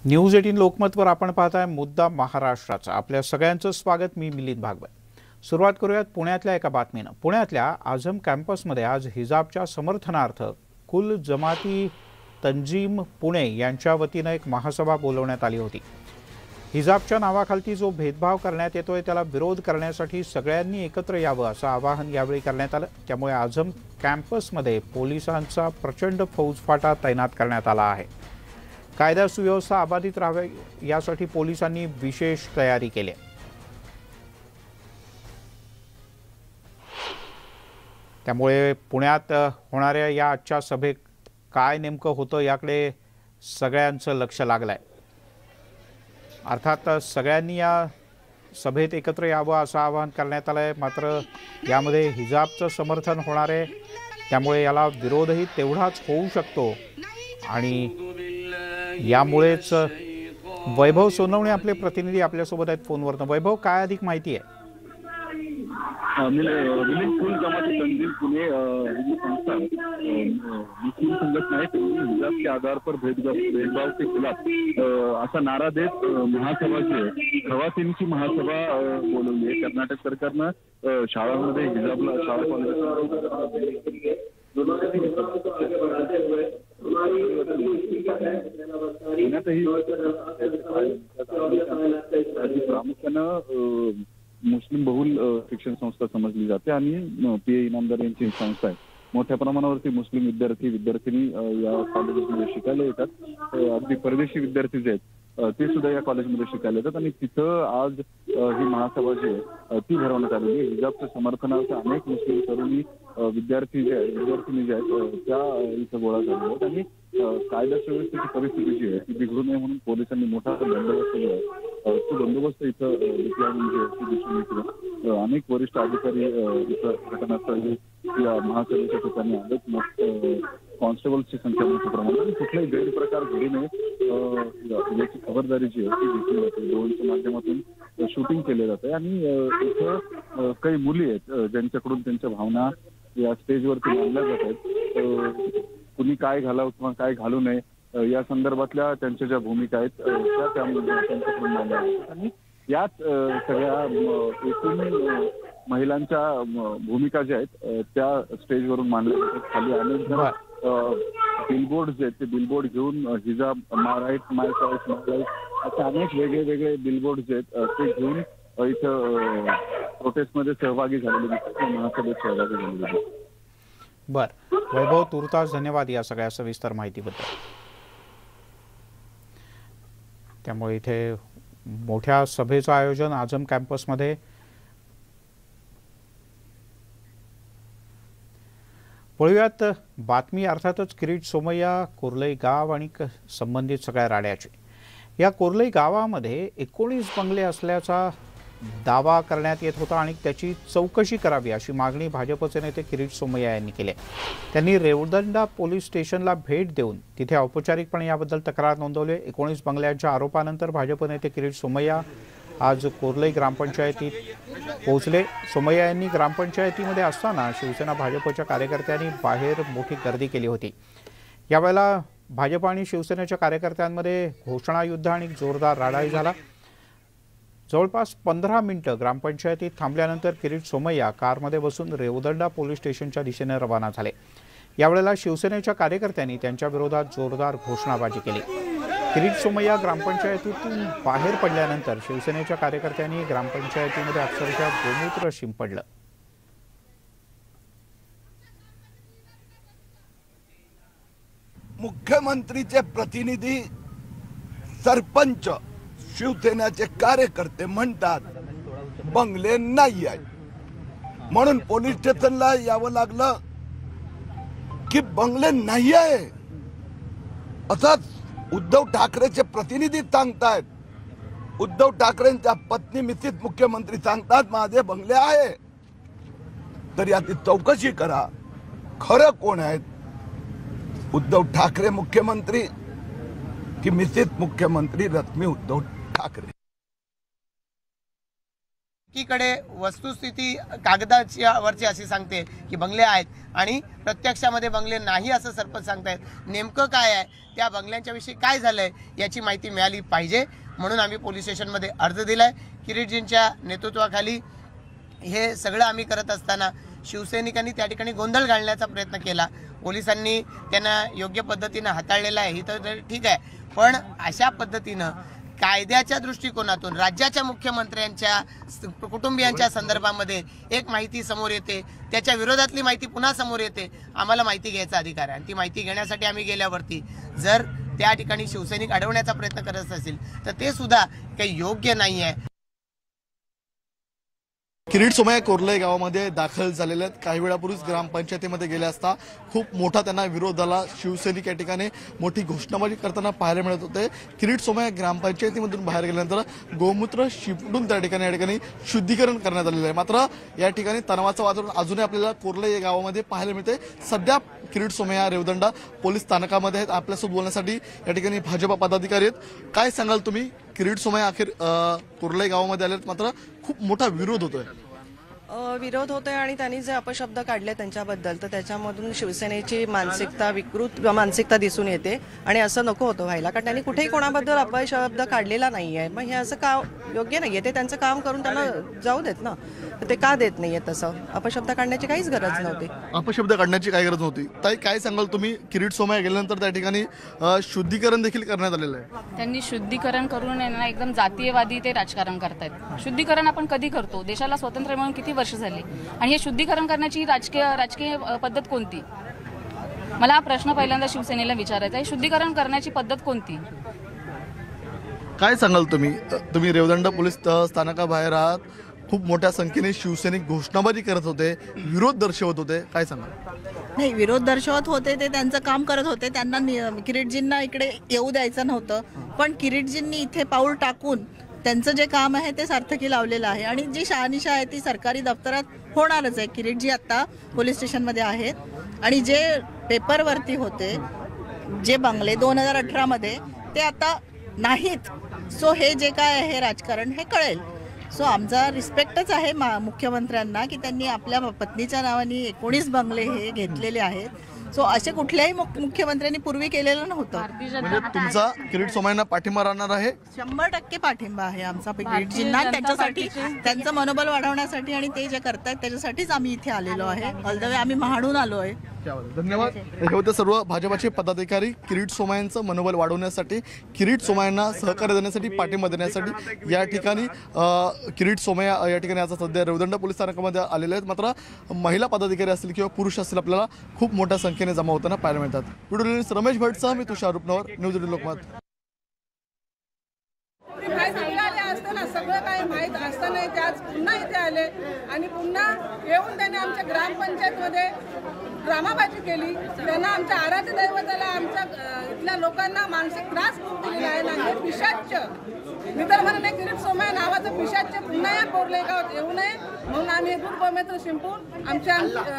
News 18 लोकमतवर आपण पाहताय मुद्दा महाराष्ट्राचा। आपल्या सगळ्यांचं स्वागत। मी मिलिंद भागवत। सुरुवात करूयात पुण्यातल्या एका बातमीनं। पुण्यातल्या आझम कॅम्पसमध्ये आज हिजाबच्या समर्थनार्थ कुल जमाती तंजीम पुणे यांच्या वतीनं एक महासभा बोलवण्यात आली होती। हिजाबच्या नावाखाली जो भेदभाव करण्यात येतोय त्याला विरोध करण्यासाठी सगळ्यांनी एकत्र यावं असं आवाहन यावेळी करण्यात आलं। त्यामुळे आझम कॅम्पसमध्ये पोलिसांचा प्रचंड फौजफाटा तैनात करण्यात आला आहे। कायदा सुव्यवस्था अबाधित राहावी यासाठी पोलिसांनी विशेष तयारी केली आहे। त्यामुळे पुण्यात होणाऱ्या या आजच्या सभेत काय नेमकं होतं याकडे सगळ्यांचं लक्ष लागलंय। अर्थात सगळ्यांनी या सभेत एकत्र यावं असं आवाहन करण्यात आलंय। मात्र यामध्ये हिजाबचं समर्थन होणार आहे, त्यामुळे याला विरोधही तेवढाच होऊ शकतो आणि यामुळेच वैभव सोनवणे आपले प्रतिनिधी आपल्यासोबत आहेत फोनवर। वैभव, काय अधिक माहिती आहे? कुल जमाती तंजीम पुणे ही संस्था मुस्लिम संघटना है, हिजाब के आधार पर भेदभाव के खिलाफ असा नारा देत महासभा जी आहे, खवातींची महासभा बोलवली आहे। कर्नाटक सरकारनं शाळांमध्ये हिजाबला शाळा कॉलेज प्रामुख्यानं मुस्लिम बहुल शिक्षण संस्था समजली जाते आणि पी इनामदार यांची संस्था आहे। मोठ्या प्रमाणावरती मुस्लिम विद्यार्थिनी या कॉलेजमध्ये शिकायला येतात। अगदी परदेशी विद्यार्थी जे आहेत ते सुद्धा या कॉलेजमध्ये शिकायला येतात आणि तिथं आज ही महासभा जी आहे ती भरवण्यात आलेली आहे। हिजाबच्या समर्थनार्थ अनेक मुस्लिम तरुणी विद्यार्थी जे आहेत त्या इथं गोळा झालेल्या आहेत आणि कायदा सुव्यवस्थेची परिस्थिती जी आहे ती बिघडू नये म्हणून पोलिसांनी मोठा बंदोबस्त केला आहे। तो बंदोबस्त इथं दिसून येतो। अनेक वरिष्ठ अधिकारी इथं घटनास्थळी या महासभेच्या ठिकाणी आलेत। कॉन्स्टेबल्सची संख्या मोठ्या प्रमाणात कुठलाही गैरप्रकार घडू नये याची खबरदारी जी आहे ती घेतली जाते। ड्रोनच्या माध्यमातून शूटिंग केले जाते आणि इथं काही मुली आहेत ज्यांच्याकडून त्यांच्या भावना या स्टेजवरती मांडल्या जात आहेत। कुणी काय घालावं किंवा काय घालू नये या संदर्भातल्या त्यांच्या ज्या भूमिका आहेत त्या त्यांच्याकडून मांडल्या जातात आणि यात सगळ्या एकूण महिलांच्या भूमिका ज्या आहेत त्या स्टेजवरून मांडल्या जातात। खाली अनेक बिलबोर्ड जे आहेत ते बिलबोर्ड घेऊन हिजाब माय राईट माय चॉईस माय लाईफ असे अनेक वेगळे बिलबोर्ड जे आहेत ते घेऊन इथं प्रोटेस्टमध्ये सहभागी झालेले दिसतात, महासभेत सहभागी झालेले दिसतात। बर वैभव, तुर्तास धन्यवाद या सगळ्या सविस्तर माहितीबद्दल। त्यामुळे इथे मोठ्या सभेचं आयोजन आझम कॅम्पसमध्ये। वळूयात बातमी अर्थातच किरीट सोमय्या कोर्लई गाव आणि संबंधित सगळ्या राड्याची। या कोर्लई गावामध्ये 19 बंगले असल्याचा दावा करण्यात येत होता आणि त्याची चौकशी करावी अशी मागणी भाजपचे नेते किरीट सोमय्या यांनी केली। त्यांनी रेवदंडा पोलीस स्टेशनला भेट देऊन तिथे औपचारिकपणे याबद्दल तक्रार नोंदवली। 19 बंगल्यांच्या आरोपानंतर भाजप नेते किरीट सोमय्या आज कोर्लई ग्रामपंचायतीत पोहोचले। सोमय्या यांनी ग्रामपंचायतीमध्ये असताना शिवसेना भाजपच्या कार्यकर्त्यांनी बाहेर मोठी गर्दी केली होती। यावेळेला भाजप आणि शिवसेनेच्या कार्यकर्त्यांमध्ये घोषणायुद्ध आणि जोरदार राडाई झाला। जवळपास 15 मिनिटं ग्रामपंचायतीत थांबल्यानंतर किरीट सोमय्या कारमध्ये बसून रेवदंडा पोलीस स्टेशनच्या दिशेने रवाना झाले। यावेळेला शिवसेनेच्या कार्यकर्त्यांनी त्यांच्या विरोधात जोरदार घोषणाबाजी केली। किरीट सोमय्या ग्रामपंचायतीतून बाहेर पडल्यानंतर शिवसेनेच्या कार्यकर्त्यांनी ग्रामपंचायतीमध्ये अक्षरशः गोमूत्र शिंपडलं। मुख्यमंत्रीचे प्रतिनिधी सरपंच शिवसेनेचे कार्यकर्ते म्हणतात बंगले नाही आहेत म्हणून पोलीस स्टेशनला यावं लागलं की बंगले नाही आहे असंच उद्धव ठाकरेचे प्रतिनिधी सांगतायत। उद्धव ठाकरेंच्या पत्नी मिसेस मुख्यमंत्री सांगतात माझे बंगले आहे, तर याची चौकशी करा खरं कोण आहेत, उद्धव ठाकरे मुख्यमंत्री की मिसेस मुख्यमंत्री रश्मी उद्धव ठाकरे। एकीकडे वस्तुस्थिती कागदाच्या वरची अशी सांगते की बंगले आहेत आणि प्रत्यक्षामध्ये बंगले नाही असं सरपंच सांगतायत. नेमकं काय आहे, त्या बंगल्यांच्या विषयी काय झालंय याची माहिती मिळाली पाहिजे म्हणून आम्ही पोलीस स्टेशनमध्ये अर्ज दिलाय. किरीटजींच्या नेतृत्वाखाली हे सगळं आम्ही करत असताना शिवसैनिकांनी त्या ठिकाणी गोंधळ घालण्याचा प्रयत्न केला. पोलिसांनी त्यांना योग्य पद्धतीनं हाताळलेलं आहे, ही तर ठीक आहे, पण अशा पद्धतीनं कायद्याच्या दृष्टिकोनातून राज्याच्या मुख्यमंत्र्यांच्या कुटुंबियांच्या संदर्भामध्ये एक माहिती समोर येते, त्याच्या विरोधातली माहिती पुन्हा समोर येते. आम्हाला माहिती घ्यायचा अधिकार आहे आणि ती माहिती घेण्यासाठी आम्ही गेल्यावरती जर त्या ठिकाणी शिवसैनिक अडवण्याचा प्रयत्न करत असतील तर ते सुद्धा काही योग्य नाही आहे. किरीट सोमय्या कोर्ले गावामध्ये दाखल झालेले आहेत. काही वेळापूर्वीच ग्रामपंचायतीमध्ये गेले असता खूप मोठा त्यांना विरोध झाला. शिवसैनिक या ठिकाणी मोठी घोषणाबाजी करताना पाहायला मिळत होते. किरीट सोमय्या ग्रामपंचायतीमधून बाहेर गेल्यानंतर गोमूत्र शिपडून त्या ठिकाणी शुद्धीकरण करण्यात आलेलं आहे. मात्र या ठिकाणी तणावाचं वातावरण अजूनही आपल्याला कोर्ले या गावामध्ये पाहायला मिळते. सध्या किरीट सोमय्या रेवदंडा पोलीस स्थानकामध्ये आहेत. आपल्यासोबत बोलण्यासाठी या ठिकाणी भाजपा पदाधिकारी आहेत. काय सांगाल तुम्ही, किरीट सोमय्या अखेर कोर्ले गावामध्ये आले, मात्र खूप मोठा विरोध होतोय. विरोध होतोय आणि त्यांनी जे अपशब्द काढले त्यांच्याबद्दल तर त्याच्यामधून शिवसेनेची विकृत मानसिकता दिसून येते आणि असं नको होतं व्हायला, कारण त्यांनी कुठेही कोणाबद्दल अपशब्द काढलेला नाही आहे. मग हे असं का योग्य नाहीये. ते त्यांचं काम करून त्यांना जाऊ देत ना, तर ते का देत नाहीये. तसं अपशब्द काढण्याची काहीच गरज नव्हती. अपशब्द काढण्याची काही गरज नव्हती. ताई, काय सांगाल तुम्ही, किरीट सोमय्या गेल्यानंतर त्या ठिकाणी शुद्धीकरण देखील करण्यात आलेलं आहे. त्यांनी शुद्धीकरण करून एकदम जातीयवादी ते राजकारण करतायत. शुद्धीकरण आपण कधी करतो? देशाला स्वातंत्र्य मिळून किती वर्ष झाली आणि हे शुद्धीकरण करण्याची राजकीय पद्धत कोणती? मला हा प्रश्न पहिल्यांदा शिवसेनेला विचारायचा आहे. शुद्धीकरण करण्याची पद्धत कोणती? काय सांगाल तुम्ही रेवदंडा पोलीस स्थानकाबाहेर आहात. खूप मोठ्या संख्येने शिवसैनिक घोषणाबाजी करत होते, विरोध दर्शवत होते. काय सांगाल? नाही, विरोध दर्शवत होते, ते त्यांचं काम करत होते. त्यांना किरीटजींना इकडे येऊ द्यायचं नव्हतं, पण किरीटजींनी इथे पाऊल टाकून त्यांचं जे काम आहे ते सार्थकी लावलेलं आहे आणि जी शहानिशा आहे ती सरकारी दप्तरात होणारच आहे. किरीटजी आत्ता पोलीस स्टेशनमध्ये आहेत आणि जे पेपरवरती होते जे बंगले 2018 ते आता नाहीत. सो हे जे काय आहे राजकारण हे कळेल. सो आमचा रिस्पेक्टच आहे मुख्यमंत्र्यांना की त्यांनी आपल्या पत्नीच्या नावाने 19 बंगले हे घेतलेले आहेत. सो असे कुठल्याही मुख्यमंत्र्यांनी पूर्वी केलेलं नव्हतं. म्हणजे तुमचा किरीट सोमय्यांना पाठिंबा राहणार आहे? 100% पाठिंबा आहे आमचा किरीटजींना. त्यांच्यासाठी त्यांचं मनोबल वाढवण्यासाठी आणि ते जे करतायत त्याच्यासाठीच आम्ही इथे आलेलो आहे. ऑल द वे आम्ही महाडून आलो आहे. धन्यवाद. हे होते सर्व भाजपाचे पदाधिकारी किरीट सोमय्यांचं मनोबल वाढवण्यासाठी, किरीट सोमय्यांना सहकार्य देण्यासाठी, पाठिंबा देण्यासाठी या ठिकाणी किरीट सोमय्या या ठिकाणी आता सध्या रेवदंडा पोलीस स्थानकामध्ये आलेले आहेत. मात्र महिला पदाधिकारी असतील किंवा पुरुष असतील आपल्याला खूप मोठ्या संख्येने जमा होताना पाहायला मिळतात. व्हिडिओ रमेश भटसह मी तुषार रुपनवर, न्यूज 18 लोकमत. सगळं काही माहीत असताना ते आज पुन्हा इथे आले आणि पुन्हा येऊन त्यांनी आमच्या ग्रामपंचायतमध्ये ड्रामाबाजी केली. त्यांना आमच्या आराध्य दैवताला, आमच्या इथल्या लोकांना मानसिक त्रास खूप दिलेला आहे ना. हे पिशाच्य, मी तर म्हणणे किरीट सोमय्या नावाचं पिशाच्य पुन्हा या कोर्ले गावात येऊ नये म्हणून आम्ही दूध गोमूत्र शिंपून आमच्या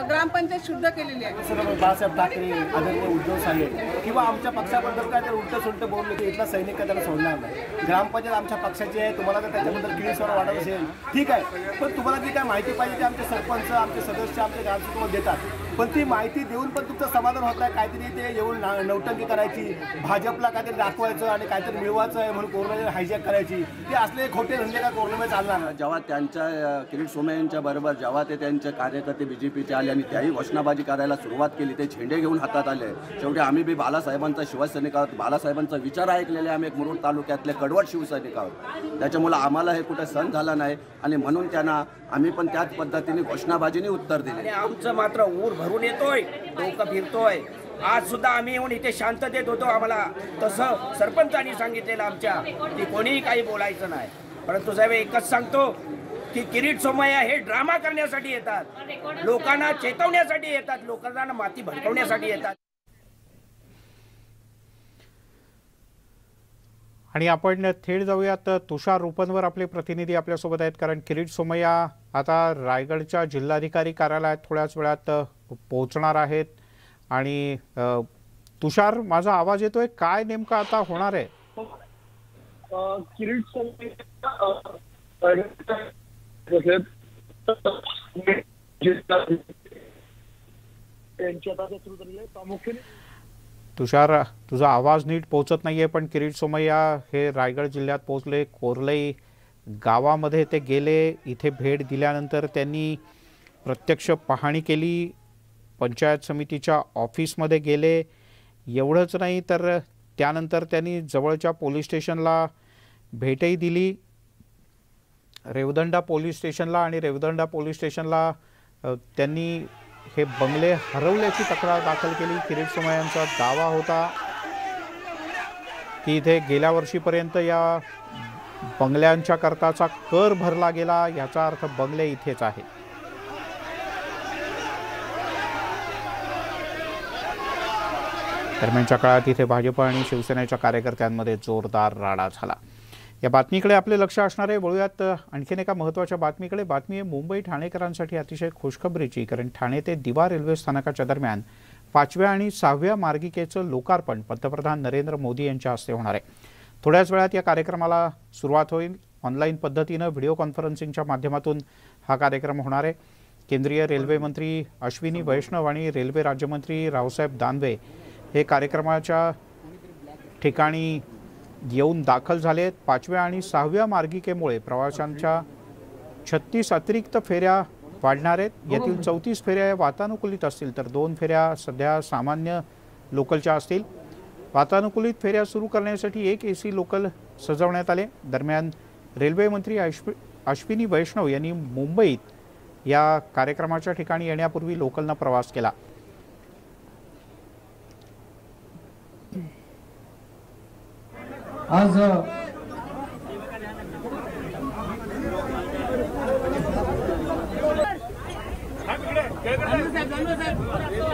ग्रामपंचायत शुद्ध केलेली आहे. बाळासाहेब ठाकरे, आदरणीय उद्धव साले किंवा आमच्या पक्षाबद्दल काय तर उलट सुलट बोलले की इथला सैनिक काय त्याला सोडणार नाही. ग्रामपंचायत आमच्या पक्षाची आहे. तुम्हाला जर त्याच्याबद्दल किळीस्वर वाटत असेल ठीक आहे, पण तुम्हाला जी काय माहिती पाहिजे ते आमचे सरपंच, आमचे सदस्य, आमचे ग्रामसेवक देतात. पण ती माहिती देऊन पण तुमचं समाधान होत नाही. काहीतरी ते येऊन नौटंकी करायची, भाजपला काहीतरी दाखवायचं आणि काहीतरी मिळवायचं आहे म्हणून कोरोना हायजॅक करायची, ते असले खोटे धंदे का कोरोनामध्ये चालणार. जेव्हा त्यांच्या किरीट सोमय्यांच्या बरोबर जेव्हा ते त्यांचे कार्यकर्ते बीजेपीचे आले आणि त्याही घोषणाबाजी करायला सुरुवात केली, ते झेंडे घेऊन हातात आले. शेवटी आम्ही बी बाळासाहेबांचा शिवसैनिक आहोत, बाळासाहेबांचा विचार ऐकलेले आम्ही एक मुरुड तालुक्यातले कडवट शिवसैनिक आहोत. त्याच्यामुळे आम्हाला हे कुठे सहन झाला नाही आणि म्हणून त्यांना आम्ही पण त्याच पद्धतीने घोषणाबाजीने उत्तर दिले. आमचं मात्र ऊर भरून येतोय, डोकं फिरतोय. आज सुद्धा आम्ही येऊन इथे शांततेत होतो. आम्हाला तसं सरपंचांनी सांगितलेलं आमच्या की कोणीही काही बोलायचं नाही. परंतु साहेब एकच सांगतो की किरीट सोमय्या हे ड्रामा करण्यासाठी येतात, लोकांना चेतवण्यासाठी येतात, लोकांना माती भडकवण्यासाठी येतात. आणि आपण थेट जाऊयात तुषार रुपनवर. आपले प्रतिनिधी आपल्यासोबत आहेत, कारण किरीट सोमय्या आता रायगडच्या जिल्हाधिकारी कार्यालयात थोड्याच वेळात पोहोचणार आहेत. आणि तुषार, माझा आवाज येतोय? काय नेमकं आता होणार आहे? किरीट सोमय्या तुषार, तुझा आवाज नीट पोहोचत नाहीये, पण किरीट सोमय्या हे रायगड जिल्ह्यात पोहोचले. कोर्लई गावामध्ये ते गेले. इथे भेट दिल्यानंतर त्यांनी प्रत्यक्ष पाहणी केली. पंचायत समितीच्या ऑफिसमध्ये गेले. एवढंच नाही तर त्यानंतर त्यांनी जवळच्या पोलीस स्टेशनला भेटही दिली, रेवदंडा पोलीस स्टेशनला. आणि रेवदंडा पोलीस स्टेशनला त्यांनी हे बंगले हरवल्याची तक्रार दाखल केली. किरीट सोमय्यांचा दावा होता की इथे गेल्या वर्षीपर्यंत या बंगल्यांच्या करताचा कर भरला गेला, याचा अर्थ बंगले इथेच आहेत. दरम्यानच्या काळात इथे भाजप आणि शिवसेनेच्या कार्यकर्त्यांमध्ये जोरदार राडा झाला. या बातमीकडे आपले लक्ष असणार आहे. वळूयात आणखीन एका महत्त्वाच्या बातमीकडे. बातमी आहे मुंबई ठाणेकरांसाठी अतिशय खुशखबरीची, कारण ठाणे ते दिवा रेल्वे स्थानकाच्या दरम्यान 5व्या आणि 6व्या मार्गिकेचं लोकार्पण पंतप्रधान नरेंद्र मोदी यांच्या हस्ते होणार आहे. थोड्याच वेळात या कार्यक्रमाला सुरुवात होईल. ऑनलाईन पद्धतीनं व्हिडिओ कॉन्फरन्सिंगच्या माध्यमातून हा कार्यक्रम होणार आहे. केंद्रीय रेल्वे मंत्री अश्विनी वैष्णव आणि रेल्वे राज्यमंत्री रावसाहेब दानवे हे कार्यक्रमाच्या ठिकाणी येऊन दाखल झालेत. 5व्या आणि 6व्या मार्गिकेमुळे प्रवाशांच्या 36 अतिरिक्त फेऱ्या वाढणार आहेत. यातील 34 फेऱ्या वातानुकूलित असतील, तर 2 फेऱ्या सध्या सामान्य लोकलच्या असतील. वातानुकूलित फेऱ्या सुरू करण्यासाठी 1 AC लोकल सजवण्यात आले. दरम्यान रेल्वे मंत्री अश्विनी वैष्णव यांनी मुंबईत या कार्यक्रमाच्या ठिकाणी येण्यापूर्वी लोकलनं प्रवास केला. आज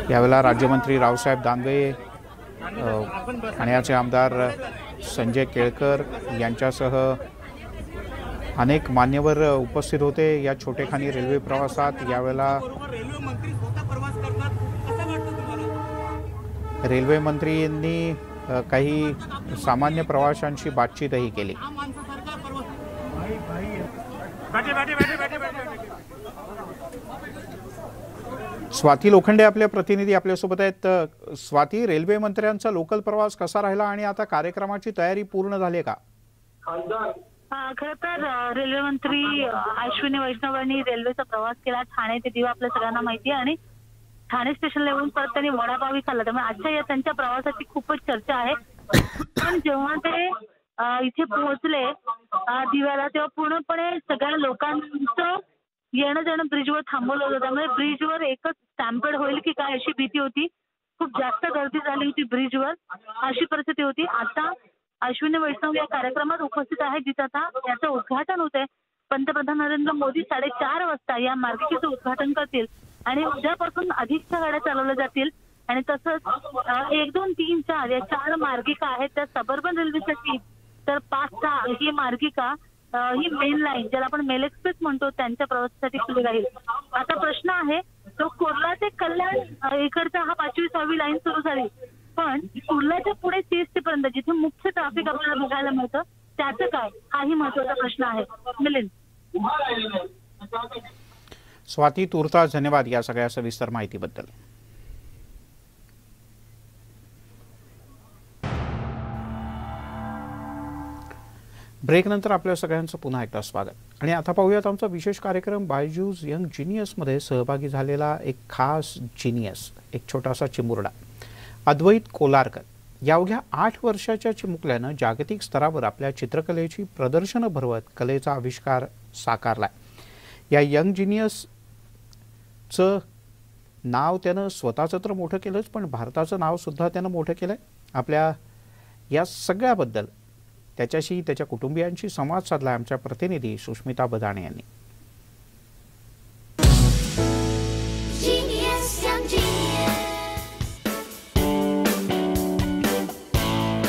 यावेळेला राज्यमंत्री रावसाहेब दानवे, ठाण्याचे आमदार संजय केळकर यांच्यासह अनेक मान्यवर उपस्थित होते या छोटेखानी रेल्वे प्रवासात. यावेळेला रेल्वे मंत्र्यांनी काही सामान्य प्रवाशांशी बातचीतही केली. स्वाती लोखंडे आपले प्रतिनिधी आपल्यासोबत आहेत. स्वाती, रेल्वे मंत्र्यांचा लोकल प्रवास कसा राहिला आणि आता कार्यक्रमाची तयारी पूर्ण झाली का? खरं तर रेल्वे मंत्री अश्विनी वैष्णव यांनी रेल्वेचा प्रवास केला ठाणे ते दिवा, आपल्या सगळ्यांना माहिती आहे. आणि ठाणे स्टेशनला येऊन परत त्यांनी वडापावही खाल्ला. त्यामुळे आजच्या या त्यांच्या प्रवासाची खूपच चर्चा आहे. पण जेव्हा ते इथे पोहोचले दिव्याला, तेव्हा पूर्णपणे सगळ्या लोकांचं येणं जाणं ब्रिजवर थांबवलं होतं. त्यामुळे ब्रिजवर एकच स्टॅम्पेड होईल की काय अशी भीती होती. खूप जास्त गर्दी झाली होती ब्रिजवर, अशी परिस्थिती होती. आता अश्विनी वैष्णव या कार्यक्रमात उपस्थित आहे, जिथे आता याचं उद्घाटन होत आहे. पंतप्रधान नरेंद्र मोदी 4:30 वाजता या मार्गिकेचं उद्घाटन करतील आणि उद्यापासून अधिकच्या गाड्या चालवल्या जातील. आणि तसंच 1, 2, 3, 4 या 4 मार्गिका आहेत त्या सबर्बन रेल्वेसाठी. तर 5-6 ही मार्गिका ही मेन लाईन, ज्याला आपण मेल एक्सप्रेस म्हणतो, त्यांच्या प्रवासासाठी खुली राहील. आता प्रश्न आहे तो कुर्ला ते कल्याण इकडचा हा 5वी 6वी लाईन सुरू झाली, पण कुर्ल्याच्या पुढे CST पर्यंत जिथे मुख्य ट्रॅफिक आपल्याला बघायला मिळतं त्याचं काय, हाही महत्वाचा प्रश्न आहे. मिलिंद. स्वाती, तुर्तास धन्यवाद या सगळ्या सविस्तर माहितीबद्दल. ब्रेक नंतर आपल्या सगळ्यांचं पुन्हा एकदा स्वागत. आणि आता पाहूयात आमचा विशेष कार्यक्रम. बायजूस यंग जिनियसमध्ये सहभागी झालेला एक खास जिनियस, एक छोटासा चिमुरडा, अद्वैत कोलारकर. या अवघ्या 8 वर्षाच्या चिमुकल्यानं जागतिक स्तरावर आपल्या चित्रकलेची प्रदर्शनं भरवत कलेचा आविष्कार साकारलाय. या यंग जिनियसचं नाव त्यानं स्वतःचं तर मोठं केलंच, पण भारताचं नाव सुद्धा त्यानं मोठं केलंय. आपल्या या सगळ्याबद्दल त्याच्याशी, त्याच्या कुटुंबियांशी संवाद साधला आमच्या प्रतिनिधी सुष्मिता बदाणे यांनी.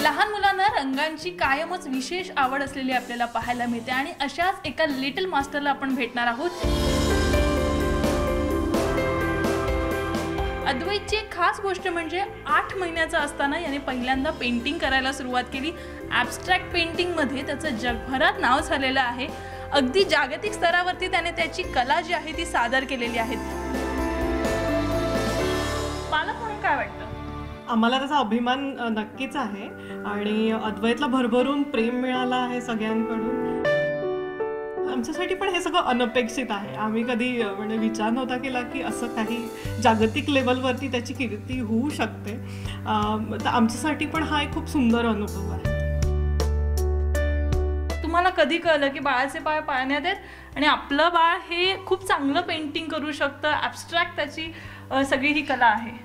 लहान मुलांना रंगांची कायमच विशेष आवड असलेली आपल्याला पाहायला मिळते आणि अशाच एका लिटिल मास्टरला आपण भेटणार आहोत. अद्वैतची एक खास गोष्ट म्हणजे 8 महिन्याचा असताना याने पहिल्यांदा पेंटिंग करायला सुरुवात केली. ॲब्स्ट्रॅक्ट पेंटिंगमध्ये त्याचं जगभरात नाव झालेलं आहे अगदी जागतिक स्तरावरती त्याने त्याची कला जी आहे ती सादर केलेली आहे. पालक म्हणून काय वाटतं? आम्हाला त्याचा अभिमान नक्कीच आहे आणि अद्वैतला भरभरून प्रेम मिळालं आहे सगळ्यांकडून. आमच्यासाठी पण हे सगळं अनपेक्षित आहे. आम्ही कधी म्हणजे विचार नव्हता केला की असं काही जागतिक लेवलवरती त्याची कीर्ती होऊ शकते. तर आमच्यासाठी पण हा एक खूप सुंदर अनुभव आहे. तुम्हाला कधी कळलं की बाळाचे पाय पाळण्यात आहेत आणि आपलं बाळ हे खूप चांगलं पेंटिंग करू शकतं, ॲब्स्ट्रॅक्ट त्याची सगळी ही कला आहे?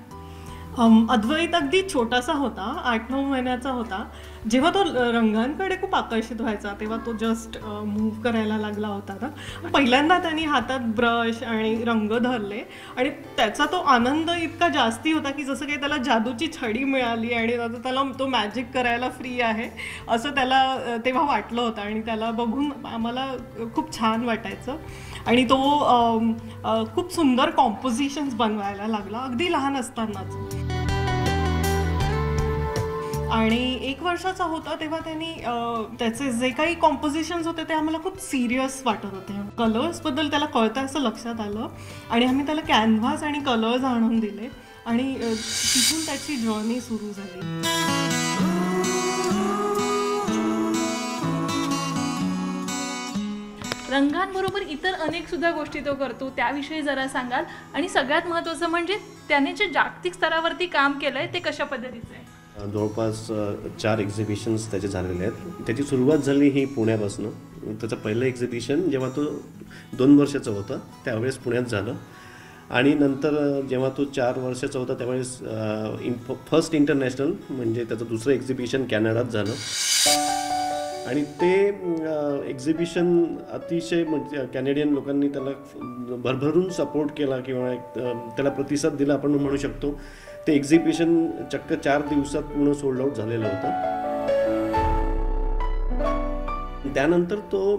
अद्वैत अगदी छोटासा होता, 8-9 महिन्याचा होता. जेव्हा तो रंगांकडे खूप आकर्षित व्हायचा तेव्हा तो जस्ट मूव्ह करायला लागला होता ना. पहिल्यांदा त्यांनी हातात ब्रश आणि रंग धरले आणि त्याचा तो आनंद इतका जास्ती होता की जसं काही त्याला जादूची छडी मिळाली आणि आता त्याला तो मॅजिक करायला फ्री आहे असं त्याला तेव्हा वाटलं होतं. आणि त्याला बघून आम्हाला खूप छान वाटायचं आणि तो खूप सुंदर कॉम्पोजिशन्स बनवायला लागला अगदी लहान असतानाच. आणि 1 वर्षाचा होता तेव्हा त्यांनी त्याचे जे काही कॉम्पोजिशन्स होते ते आम्हाला खूप सिरियस वाटत होते. कलर्सबद्दल त्याला कळतं असं लक्षात आलं आणि आम्ही त्याला कॅनव्हास आणि कलर्स आणून दिले आणि तिथून त्याची जर्नी सुरू झाली. रंगांबरोबर इतर अनेक सुद्धा गोष्टी तो करतो, त्याविषयी जरा सांगाल? आणि सगळ्यात महत्त्वाचं म्हणजे त्याने जे जागतिक स्तरावरती काम केलंय ते कशा पद्धतीचं आहे? जवळपास 4 एक्झिबिशन्स त्याचे झालेले आहेत. त्याची सुरुवात झाली ही पुण्यापासून. त्याचं पहिलं एक्झिबिशन जेव्हा तो 2 वर्षाचा होता त्यावेळेस पुण्यात झालं आणि नंतर जेव्हा तो 4 वर्षाचा होता त्यावेळेस फर्स्ट इंटरनॅशनल म्हणजे त्याचं दुसरं एक्झिबिशन कॅनडात झालं. आणि ते एक्झिबिशन अतिशय म्हणजे कॅनेडियन लोकांनी त्याला भरभरून सपोर्ट केला किंवा त्याला प्रतिसाद दिला आपण म्हणू शकतो. ते एक्झिबिशन चक्क 4 दिवसात पूर्ण सोल्ड आउट झालेलं होतं. त्यानंतर तो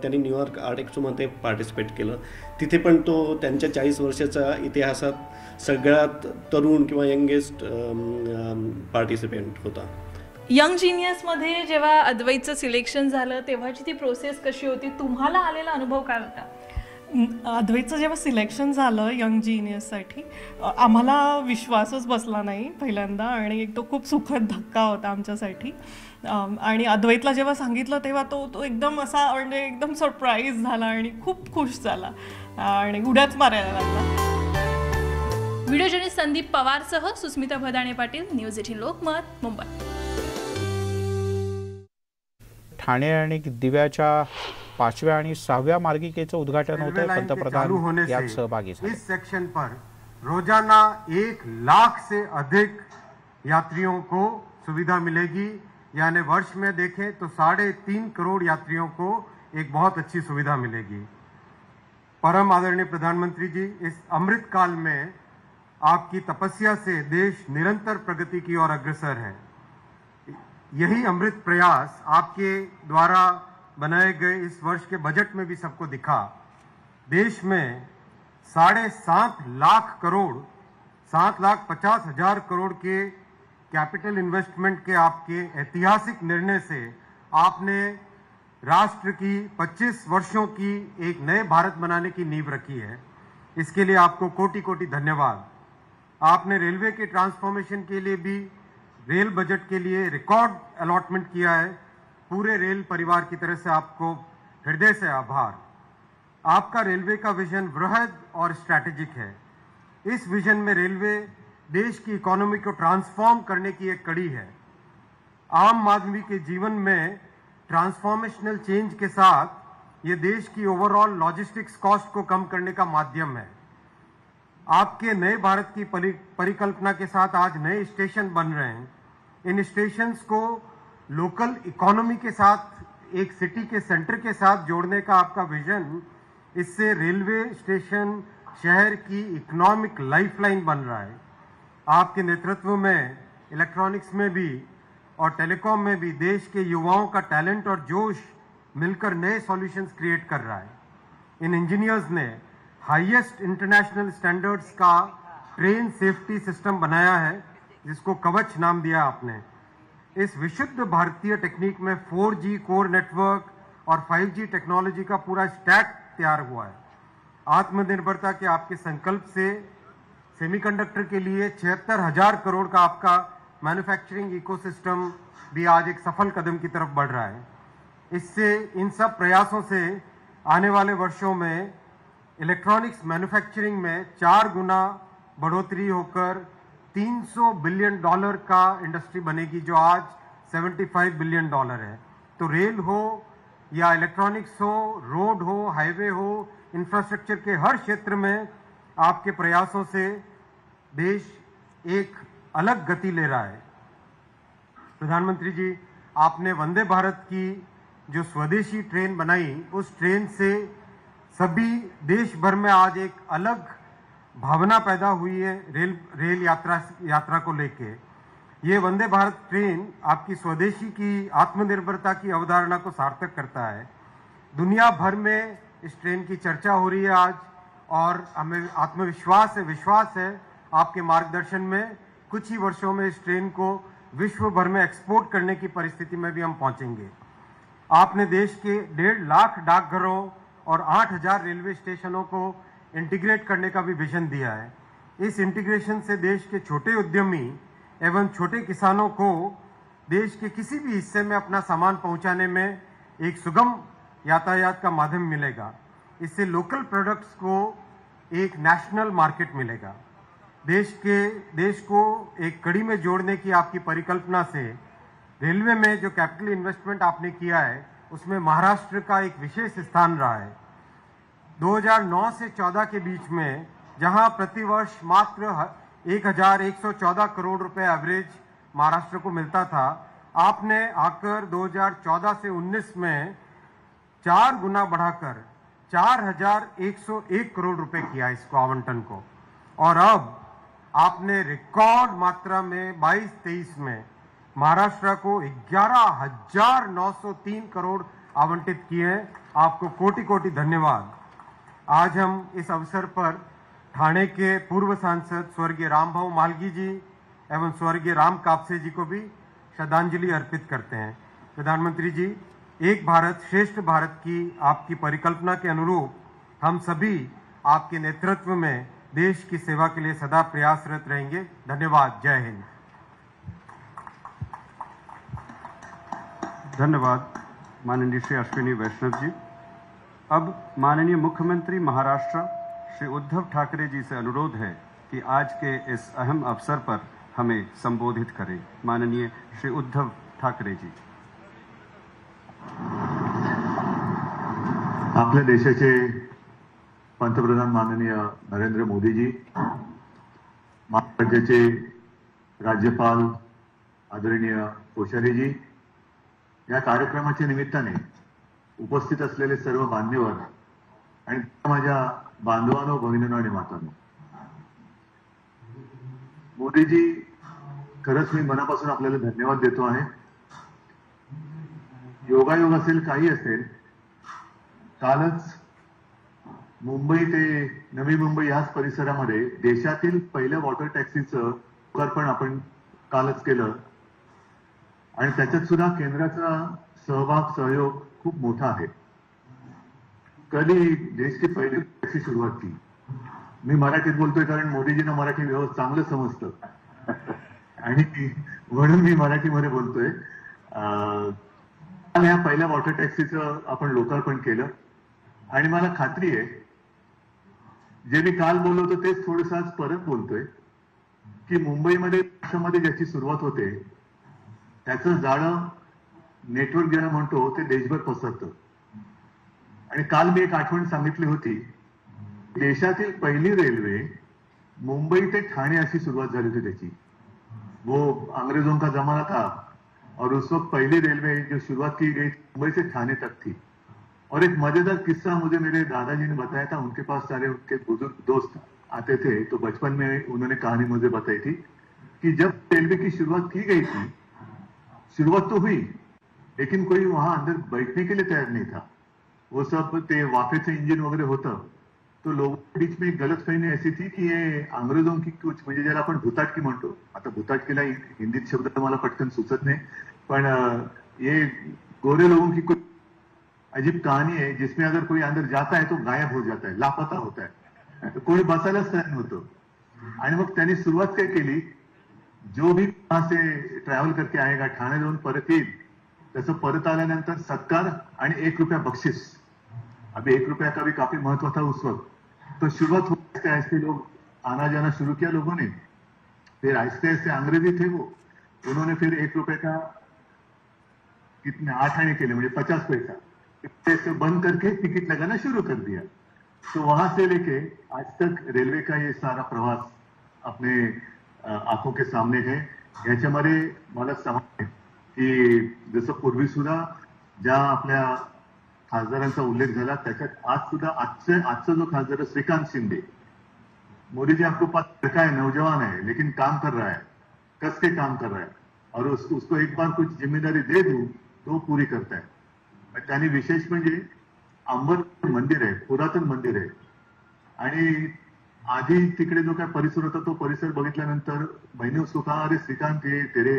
त्यांनी न्यूयॉर्क आर्ट एक्सपोमध्ये पार्टिसिपेट केलं. तिथे पण तो त्यांच्या 40 वर्षाच्या इतिहासात सगळ्यात तरुण किंवा यंगेस्ट पार्टिसिपेंट होता. यंग जीनियसमध्ये जेव्हा अद्वैतचं सिलेक्शन झालं तेव्हाची ती प्रोसेस कशी होती? तुम्हाला आलेला अनुभव काय होता? अद्वैतचं जेव्हा सिलेक्शन झालं यंग जीनियससाठी आम्हाला विश्वासच बसला नाही पहिल्यांदा आणि एक तो खूप सुखद धक्का होता आमच्यासाठी. आणि अद्वैतला जेव्हा सांगितलं तेव्हा तो एकदम असा म्हणजे एकदम सरप्राईज झाला आणि खूप खुश झाला आणि उड्याच मारायला लागला. व्हिडिओ जर्नलिस्ट संदीप पवारसह सुस्मिता भदाणे पाटील, न्यूज 18 लोकमत, मुंबई. ठाणे आणि दिव्याच्या 5व्या आणि 6व्या मार्गिकेचं उद्घाटन होतं. पंतप्रधान यात सहभागी झाले. इस सेक्शन पर रोजाना 1 लाख से अधिक यात्रियों को सुविधा मिलेगी. यानी वर्ष में देखें तो 3.5 करोड़ यात्रियों को एक बहुत अच्छी सुविधा मिलेगी. परम आदरणीय प्रधानमंत्री जी, इस अमृत काल में आपकी तपस्या से देश निरंतर प्रगति की ओर अग्रसर है. यही अमृत प्रयास आपके द्वारा बनाए गए इस वर्ष के बजट में भी सबको दिखा. देश में 7.5 लाख करोड़ 7,50,000 करोड़ के कैपिटल इन्वेस्टमेंट के आपके ऐतिहासिक निर्णय से आपने राष्ट्र की 25 वर्षों की एक नए भारत बनाने की नींव रखी है. इसके लिए आपको कोटि कोटि धन्यवाद. आपने रेलवे के ट्रांसफॉर्मेशन के लिए भी रेल बजट के लिए रिकॉर्ड अलॉटमेंट किया है. पूरे रेल परिवार की तरफ से आपको हृदय से आभार. आपका रेलवे का विजन वृहद और स्ट्रैटेजिक है. इस विजन में रेलवे देश की इकोनॉमी को ट्रांसफॉर्म करने की एक कड़ी है. आम आदमी के जीवन में ट्रांसफॉर्मेशनल चेंज के साथ ये देश की ओवरऑल लॉजिस्टिक्स कॉस्ट को कम करने का माध्यम है. आपके नए भारत की परिकल्पना के साथ आज नए स्टेशन बन रहे हैं. इन स्टेशंस को लोकल इकोनॉमी के साथ एक सिटी के सेंटर के साथ जोड़ने का आपका विजन, इससे रेलवे स्टेशन शहर की इकोनॉमिक लाइफलाइन बन रहा है. आपके नेतृत्व में इलेक्ट्रॉनिक्स में भी और टेलीकॉम में भी देश के युवाओं का टैलेंट और जोश मिलकर नए सॉल्यूशंस क्रिएट कर रहा है. इन इंजीनियर्स ने हाईएस्ट इंटरनेशनल स्टैंडर्ड्स का ट्रेन सेफ्टी सिस्टम बनाया है जिसको कवच नाम दिया आपने. इस विशुद्ध भारतीय टेक्निक में 4G कोर नेटवर्क और 5G टेक्नोलॉजी का पूरा स्टैक तैयार हुआ है। आत्मनिर्भरता के आपके संकल्प से सेमीकंडक्टर के लिए 76,000 करोड़ का आपका मैन्युफैक्चरिंग इकोसिस्टम भी आज एक सफल कदम की तरफ बढ़ रहा है। इससे इन सब प्रयासों से आने वाले वर्षों में इलेक्ट्रॉनिक्स मैन्युफैक्चरिंग में 4 गुना बढ़ोतरी होकर $300 बिलियन का इंडस्ट्री बनेगी, जो आज $75 बिलियन है। तो रेल हो या इलेक्ट्रॉनिक्स हो, रोड हो, हाईवे हो, इंफ्रास्ट्रक्चर के हर क्षेत्र में आपके प्रयासों से देश एक अलग गति ले रहा है। प्रधानमंत्री जी, आपने वंदे भारत की जो स्वदेशी ट्रेन बनाई, उस ट्रेन से सभी देश भर में आज एक अलग भावना पैदा हुई है रेल यात्रा को लेके। ये वंदे भारत ट्रेन आपकी स्वदेशी की आत्मनिर्भरता की अवधारणा को सार्थक करता है। दुनिया भर में इस ट्रेन की चर्चा हो रही है आज, और हमें आत्मविश्वास है आपके मार्गदर्शन में कुछ ही वर्षों में इस ट्रेन को विश्व भर में एक्सपोर्ट करने की परिस्थिति में भी हम पहुंचेंगे। आपने देश के 1.5 लाख डाकघरों और 8,000 रेलवे स्टेशनों को इंटीग्रेट करने का भी विजन दिया है। इस इंटीग्रेशन से देश के छोटे उद्यमी एवं छोटे किसानों को देश के किसी भी हिस्से में अपना सामान पहुंचाने में एक सुगम यातायात का माध्यम मिलेगा। इससे लोकल प्रोडक्ट्स को एक नेशनल मार्केट मिलेगा। देश को एक कड़ी में जोड़ने की आपकी परिकल्पना से रेलवे में जो कैपिटल इन्वेस्टमेंट आपने किया है, उसमें महाराष्ट्र का एक विशेष स्थान रहा है। 2009 से 14 के बीच में जहां प्रतिवर्ष मात्र 1,114 करोड़ रुपए एवरेज महाराष्ट्र को मिलता था, आपने आकर 2014 से 19 में 4 गुना बढ़ाकर 4,101 करोड़ रुपए किया इसको आवंटन को। और अब आपने रिकॉर्ड मात्रा में 22-23 में महाराष्ट्र को 11,903 करोड़ आवंटित किए। आपको कोटि कोटि धन्यवाद। आज हम इस अवसर पर ठाणे के पूर्व सांसद स्वर्गीय रामभाऊ मालगी जी एवं स्वर्गीय राम कापसे जी को भी श्रद्धांजलि अर्पित करते हैं। प्रधानमंत्री जी, एक भारत श्रेष्ठ भारत की आपकी परिकल्पना के अनुरूप हम सभी आपके नेतृत्व में देश की सेवा के लिए सदा प्रयासरत रहेंगे। धन्यवाद। जय हिंद। धन्यवाद माननीय श्री अश्विनी वैष्णव जी। अब माननीय मुख्यमंत्री महाराष्ट्र श्री उद्धव ठाकरे जी से अनुरोध है कि आज के इस अहम अवसर पर हमें संबोधित करें। माननीय श्री उद्धव ठाकरे जी। आपल्या देशाचे पंतप्रधान माननीय नरेंद्र मोदीजी, महाराष्ट्राचे राज्यपाल आदरणीय कोश्यारीजी, या कार्यक्रमाच्या निमित्ताने उपस्थित असलेले सर्व मान्यवर आणि माझ्या बांधवांनो, भगिनींनो आणि मातांनो, मोदीजी, खरंच मी मनापासून आपल्याला धन्यवाद देतो आहे। योगायोग असेल, काही असेल, कालच मुंबई ते नवी मुंबई याच परिसरामध्ये देशातील पहिल्या वॉटर टॅक्सीचं लोकार्पण आपण कालच केलं, आणि त्याच्यात सुद्धा केंद्राचा सहयोग खूप मोठा आहे। कधी देशची पहिली टॅक्सी सुरुवात की मी मराठीत बोलतोय कारण मोदीजींना मराठी व्यवस्थित चांगलं समजतं आणि म्हणून मी मराठीमध्ये बोलतोय। या पहिल्या वॉटर टॅक्सीचं आपण लोकार्पण केलं आणि मला खात्री आहे जे मी काल बोललो होतो तेच थोडंसं आज परत बोलतोय की मुंबईमध्ये देशामध्ये ज्याची सुरुवात होते त्याचं जाळं नेटवर्क ज्याला म्हणतो ते देशभर पसरतं। आणि काल मी एक आठवण सांगितली होती, देशातील पहिली रेल्वे मुंबई ते ठाणे अशी सुरुवात झाली होती त्याची। वो अंग्रेजों का जमाना था और उस वक्त पहली रेलवे जो शुरुआत की गई मुंबई से ठाणे तक थी। और एक मजेदार किस्सा मुझे मेरे दादाजी ने बताया था। उनके पास सारे उनके बुजुर्ग दोस्त आते थे, तो बचपन में उन्होंने कहानी मुझे बताई थी कि जब रेलवे की शुरुआत की गई थी, शुरुआत तो हुई लेकिन कोई वहां अंदर बैठने के लिए तैयार नहीं था। वो सब ते वाफे से इंजन वगैरह होता, तो लोगों के बीच में एक गलतफहमी ऐसी थी कि ये अंग्रेजों की कुछ म्हणजे ज्याला आपण भुताटकी म्हणतो, आता भुताटकीला हिंदीत शब्द मला पटकन सुचत नाही, पण ये गोरे लोगों की कुछ अजीब कहानी है जिसमें अगर कोई अंदर जाता है तो गायब हो जाता है, लापता होता है, तो कोणी बसायलाच तयार नव्हतं. आणि मग त्यांनी सुरुवात काय केली, जो भी वहां से ट्रॅव्हल करके आएगा, ठाणे जाऊन परत येईल, तसं परत आल्यानंतर सत्कार आणि ₹1 बख्शिस. अभी ₹1 का भी काफी महत्व था उस वक्त. तो शुरुआत होते ऐसे लोग आना जाना शुरू किया लोगों ने. फिर आहिस्ते आहिस्ते अंग्रेजी थे वो, उन्होंने फिर ₹1 का कितने 8 आने के लिए मुझे 50 पैसा से बंद करके टिकट लगाना शुरू कर दिया. तो वहां से लेके आज तक रेलवे का ये सारा प्रवास अपने आंखों के सामने है. याच्यामध्ये मला समजते की जसं पूर्वी सुद्धा ज्या आपल्या खासदारांचा उल्लेख झाला त्याच्यात आज सुद्धा आजचा जो खासदार श्रीकांत शिंदे, मोदी जी आपको पता है नौजवान है लेकिन काम कर रहा है, कस के काम कर रहा है और उसको एक बार कुछ जिम्मेदारी दे दूं तो पूरी करता है. त्यांनी विशेष म्हणजे अंबर मंदिर आहे, पुरातन मंदिर आहे आणि आधी तिकडे जो काय परिसर होता तो परिसर बघितल्यानंतर मैंने उसको कहा अरे श्रीकांत ये तेरे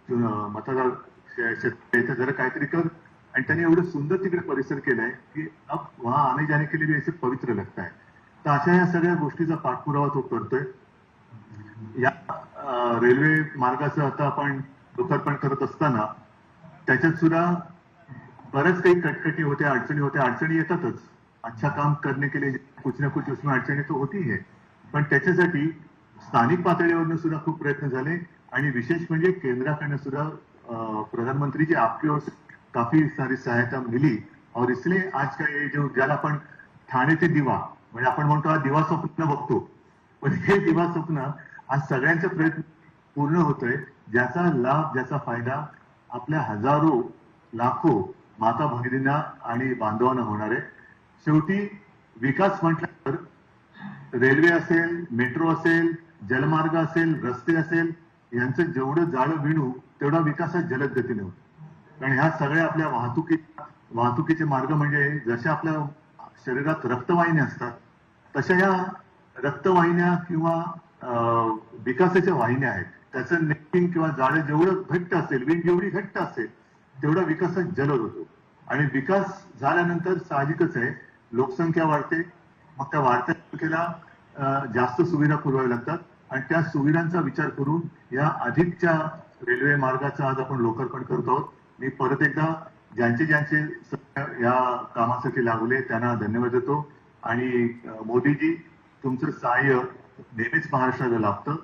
मतदार क्षेत्र जरा काहीतरी कर. आणि त्यांनी एवढं सुंदर तिकडे परिसर केलाय की अब वहां आने जाने के लिए भी ऐसे पवित्र लगता है. तर अशा या सगळ्या गोष्टीचा पाठपुरावा तो करतोय. या रेल्वे मार्गाचं आता आपण लोकार्पण करत असताना त्याच्यात सुद्धा बऱ्याच काही कटकटी होत्या, अडचणी येतातच. अच्छा काम करने के लिए कुछ ना कुछ उसमें अडचणी तो होती है, पण त्याच्यासाठी स्थानिक पातळीवरनं सुद्धा खूप प्रयत्न झाले आणि विशेष म्हणजे केंद्राकडनं सुद्धा प्रधानमंत्री जी आपकी ओर से काफी सारी सहायता मिली और इसलिए आज का ये जो ज्याला आपण ठाणे ते दिवा म्हणजे आपण म्हणतो हा दिवा स्वप्न बघतो, पण हे दिवा स्वप्न आज सगळ्यांचा प्रयत्न पूर्ण होतोय, ज्याचा लाभ ज्याचा फायदा आपल्या हजारो लाखो माता भगिनींना आणि बांधवांना होणार आहे. शेवटी विकास म्हटल्यावर रेल्वे असेल, मेट्रो असेल, जलमार्ग असेल, रस्ते असेल, यांचं जेवढं जाळं विणू तेवढा विकास हा जलद गतीने होतो. कारण ह्या सगळ्या आपल्या वाहतुकीचे मार्ग म्हणजे जशा आपल्या शरीरात रक्तवाहिन्या असतात तशा ह्या रक्तवाहिन्या किंवा विकासाच्या वाहिन्या आहेत. त्याचं नेटिंग किंवा जाळं जेवढं घट्ट असेल, विण जेवढी घट्ट असेल तेवढा विकास जलद होतो. आणि विकास झाल्यानंतर साहजिकच आहे लोकसंख्या वाढते, मग त्या वाढत्या संख्येला जास्त सुविधा पुरवाव्या लागतात आणि त्या सुविधांचा विचार करून या अधिकच्या रेल्वे मार्गाचं आज आपण लोकार्पण करत आहोत. मी परत एकदा ज्यांचे या कामासाठी लागले त्यांना धन्यवाद देतो आणि मोदीजी तुमचं सहाय्य नेहमीच महाराष्ट्राला लाभतं,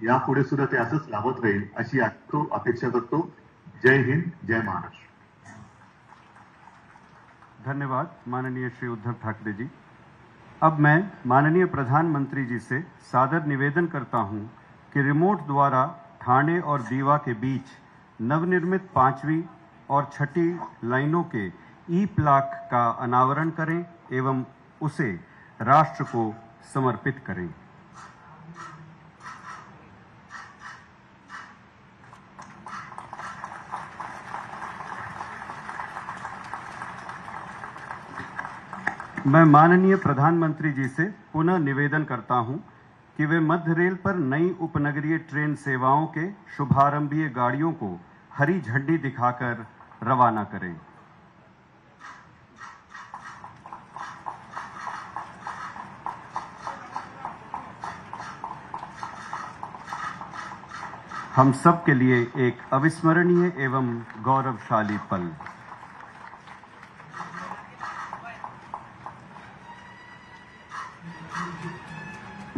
यापुढे सुद्धा ते असंच लाभत राहील अशी अपेक्षा करतो. जय हिंद, जय महाराष्ट्र. धन्यवाद माननीय श्री उद्धव ठाकरे जी. अब मैं माननीय प्रधानमंत्री जी से सादर निवेदन करता हूं कि रिमोट द्वारा ठाणे और दीवा के बीच नवनिर्मित 5वीं और 6ठी लाइनों के ई प्लाक का अनावरण करें एवं उसे राष्ट्र को समर्पित करें. मैं माननीय प्रधानमंत्री जी से पुनः निवेदन करता हूं कि वे मध्य रेल पर नई उपनगरीय ट्रेन सेवाओं के शुभारंभीय गाड़ियों को हरी झंडी दिखाकर रवाना करें. हम सब के लिए एक अविस्मरणीय एवं गौरवशाली पल.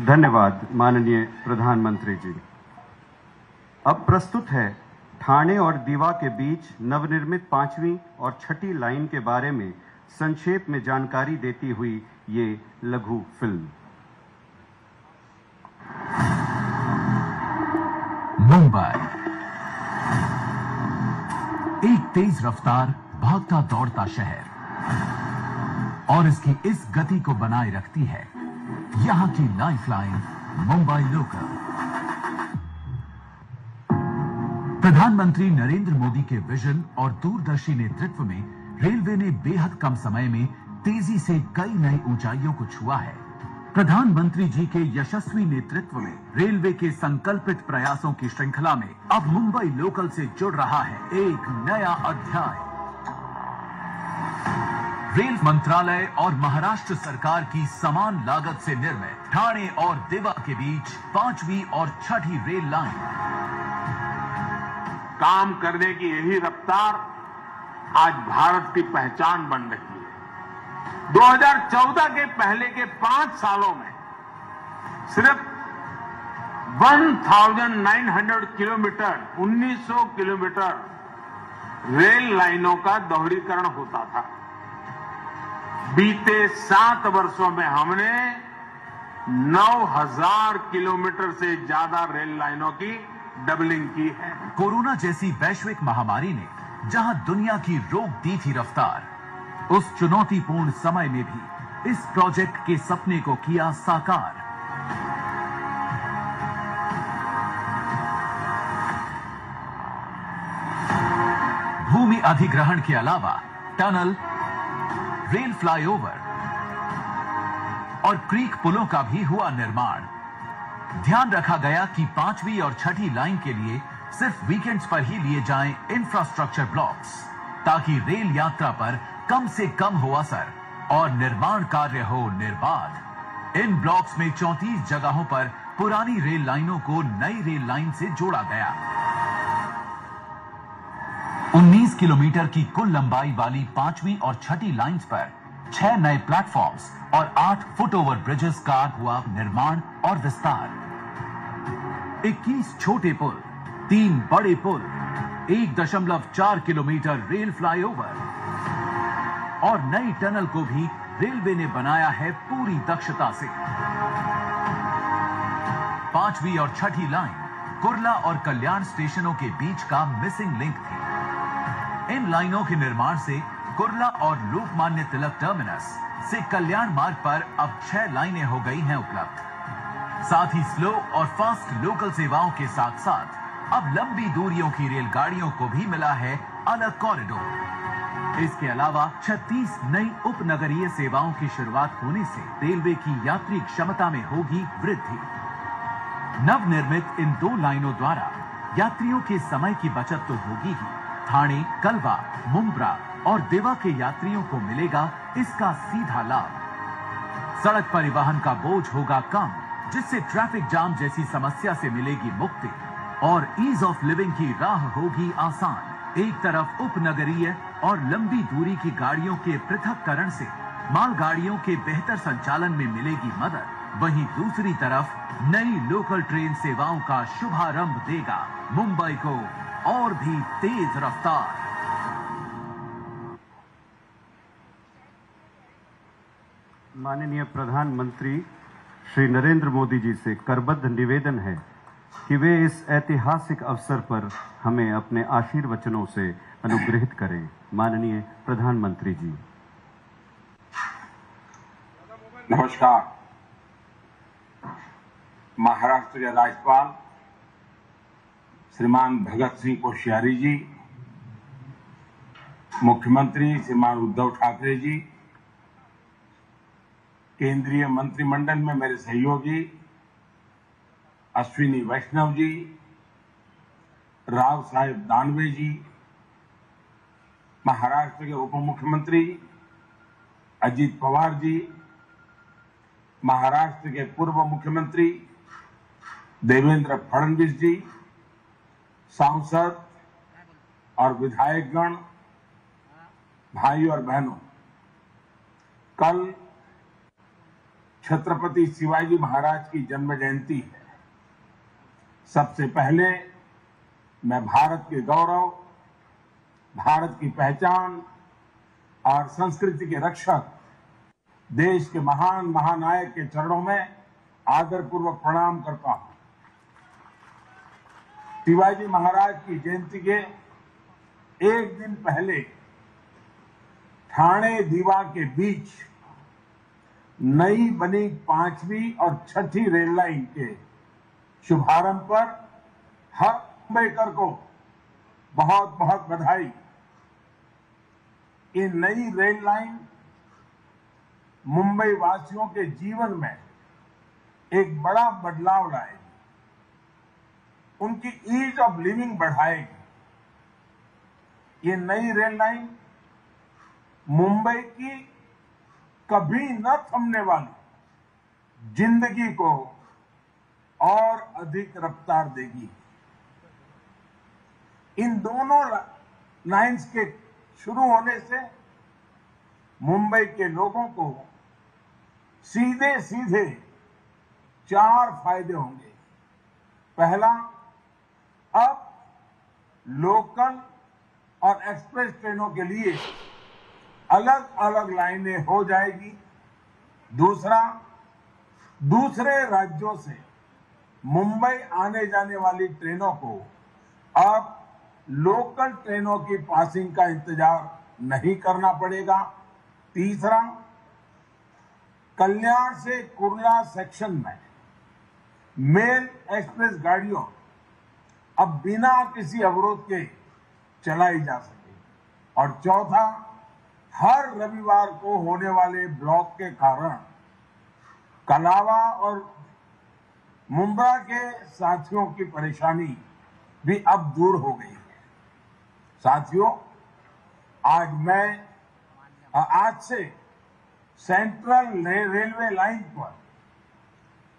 धन्यवाद माननीय प्रधानमंत्री जी. अब प्रस्तुत है ठाणे और दीवा के बीच नवनिर्मित 5वीं और 6ठी लाइन के बारे में संक्षेप में जानकारी देती हुई ये लघु फिल्म. मुंबई एक तेज रफ्तार भागता दौड़ता शहर और इसकी इस गति को बनाए रखती है यहां की लाइफलाइन मुंबई लोकल. प्रधानमंत्री नरेंद्र मोदी के विजन और दूरदर्शी नेतृत्व में रेलवे ने बेहद कम समय में तेजी से कई नई ऊंचाइयों को छुआ है. प्रधानमंत्री जी के यशस्वी नेतृत्व में रेलवे के संकल्पित प्रयासों की श्रृंखला में अब मुंबई लोकल से जुड़ रहा है एक नया अध्याय. रेल मंत्रालय और महाराष्ट्र सरकार की समान लागत से निर्मित ठाणे और देवा के बीच 5वीं और 6ठी रेल लाइन। काम करने की यही रफ्तार आज भारत की पहचान बन रही है। 2014 के पहले के 5 सालों में सिर्फ 1900 किलोमीटर 1900 किलोमीटर रेल लाइनों का दोहरीकरण होता था। बीते 7 वर्षों में हमने 9000 किलोमीटर से ज्यादा रेल लाइनों की डबलिंग की है। कोरोना जैसी वैश्विक महामारी ने जहां दुनिया की रोक दी थी रफ्तार, उस चुनौतीपूर्ण समय में भी इस प्रोजेक्ट के सपने को किया साकार। भूमि अधिग्रहण के अलावा टनल, रेल फ्लाईओवर और क्रीक पुलों का भी हुआ निर्माण। ध्यान रखा गया कि 5वीं और 6ठी लाइन के लिए सिर्फ वीकेंड्स पर ही लिए जाएं इंफ्रास्ट्रक्चर ब्लॉक्स, ताकि रेल यात्रा पर कम से कम हो असर और निर्माण कार्य हो निर्बाध। इन ब्लॉक्स में 34 जगहों पर पुरानी रेल लाइनों को नई रेल लाइन से जोड़ा गया। 19 किलोमीटर की कुल लंबाई वाली 5वीं और 6ठी लाइंस पर 6 नए प्लेटफॉर्म्स और 8 फुट ओवर ब्रिजेस का हुआ निर्माण और विस्तार। 21 छोटे पुल, 3 बड़े पुल, 1.4 किलोमीटर रेल फ्लाईओवर और नई टनल को भी रेलवे ने बनाया है पूरी दक्षता से। 5वीं और 6ठी लाइन कुर्ला और कल्याण स्टेशनों के बीच का मिसिंग लिंक थी। इन लाइनों के निर्माण से कुर्ला और लोकमान्य तिलक टर्मिनस से कल्याण मार्ग पर अब 6 लाइनें हो गई हैं उपलब्ध। साथ ही स्लो और फास्ट लोकल सेवाओं के साथ साथ अब लंबी दूरियों की रेलगाड़ियों को भी मिला है अलग कॉरिडोर। इसके अलावा 36 नई उपनगरीय सेवाओं की शुरुआत होने से रेलवे की यात्री क्षमता में होगी वृद्धि। नवनिर्मित इन 2 लाइनों द्वारा यात्रियों के समय की बचत तो होगी ही, ठाणे, कलवा, मुंब्रा और देवा के यात्रियों को मिलेगा इसका सीधा लाभ। सड़क परिवहन का बोझ होगा कम, जिससे ट्रैफिक जाम जैसी समस्या से मिलेगी मुक्ति और ईज ऑफ लिविंग की राह होगी आसान। एक तरफ उपनगरीय और लंबी दूरी की गाड़ियों के पृथक्करण से मालगाड़ियों के बेहतर संचालन में मिलेगी मदद, वहीं दूसरी तरफ नई लोकल ट्रेन सेवाओं का शुभारंभ देगा मुंबई को और भी तेज रफ्तार। माननीय प्रधानमंत्री श्री नरेंद्र मोदी जी से करबद्ध निवेदन है कि वे इस ऐतिहासिक अवसर पर हमें अपने आशीर्वचनों से अनुग्रहित करें। माननीय प्रधानमंत्री जी। नमस्कार। महाराष्ट्र के राज्यपाल श्रीमान भगत सिंह कोश्यारी जी, मुख्यमंत्री श्रीमान उद्धव ठाकरे जी, केंद्रीय मंत्रिमंडल में मेरे सहयोगी अश्विनी वैष्णव जी, राव साहेब दानवे जी, महाराष्ट्र के उप मुख्यमंत्री अजित पवार जी, महाराष्ट्र के पूर्व मुख्यमंत्री देवेंद्र फडणवीस जी, सांसद और विधायकगण, भाई और बहनों, कल छत्रपति शिवाजी महाराज की जन्म जयंती है। सबसे पहले मैं भारत के गौरव, भारत की पहचान और संस्कृति के रक्षक, देश के महान महानायक के चरणों में आदरपूर्वक प्रणाम करता हूं। शिवाजी महाराज की जयंती के एक दिन पहले ठाणे दीवा के बीच नई बनी 5वीं और 6ठी रेल लाइन के शुभारंभ पर हर मुंबईकर को बहुत बहुत बधाई। ये नई रेल लाइन मुंबई वासियों के जीवन में एक बड़ा बदलाव लाएगी, उनकी ईज ऑफ लिविंग बढ़ाएगी। ये नई रेल लाइन मुंबई की कभी न थमने वाली जिंदगी को और अधिक रफ्तार देगी। इन दोनों लाइंस के शुरू होने से मुंबई के लोगों को सीधे सीधे 4 फायदे होंगे। पहला, अब लोकल और एक्सप्रेस ट्रेनों के लिए अलग अलग लाइनें हो जाएगी। दूसरा, दूसरे राज्यों से मुंबई आने जाने वाली ट्रेनों को अब लोकल ट्रेनों की पासिंग का इंतजार नहीं करना पड़ेगा। तीसरा, कल्याण से कुर्ला सेक्शन में मेल एक्सप्रेस गाड़ियों अब बिना किसी अवरोध के चलाई जा सके। और चौथा, हर रविवार को होने वाले ब्लॉक के कारण कलावा और मुंब्रा के साथियों की परेशानी भी अब दूर हो गई है। साथियों, आज से सेंट्रल रेलवे लाइन पर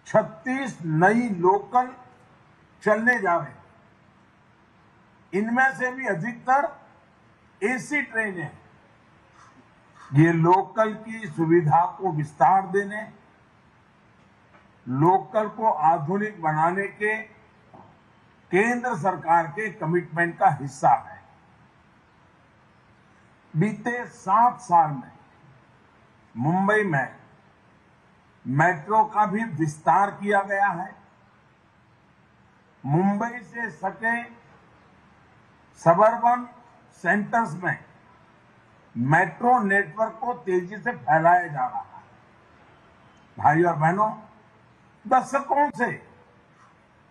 36 नई लोकल चलने जा रहे हैं। इनमें से भी अधिकतर एसी ट्रेनें हैं। ये लोकल की सुविधा को विस्तार देने, लोकल को आधुनिक बनाने के केंद्र सरकार के कमिटमेंट का हिस्सा है। बीते 7 साल में मुंबई में मेट्रो का भी विस्तार किया गया है। मुंबई से सटे सबर्बन सेंटर्स में मेट्रो नेटवर्क को तेजी से फैलाया जा रहा है। भाई और बहनों, दशकों से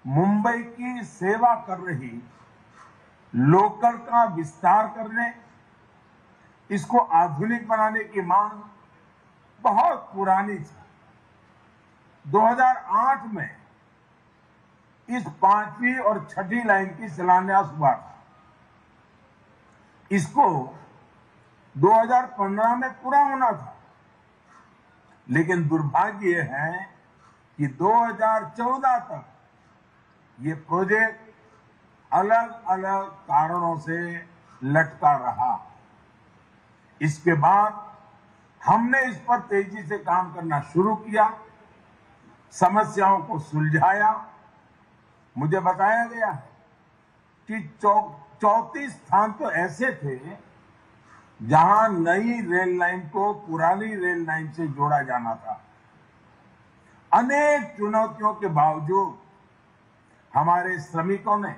मुंबई की सेवा कर रही लोकल का विस्तार करने, इसको आधुनिक बनाने की मांग बहुत पुरानी थी। 2008 में इस 5वीं और 6ठी लाइन की शिलान्यास हुआ था। इसको 2015 में पूरा होना था, लेकिन दुर्भाग्य यह है कि 2014 तक ये प्रोजेक्ट अलग अलग कारणों से लटका रहा। इसके बाद हमने इस पर तेजी से काम करना शुरू किया, समस्याओं को सुलझाया। मुझे बताया गया है कि 34 स्थान तो ऐसे थे जहां नई रेल लाइन को पुरानी रेल लाइन से जोड़ा जाना था। अनेक चुनौतियों के बावजूद हमारे श्रमिकों ने,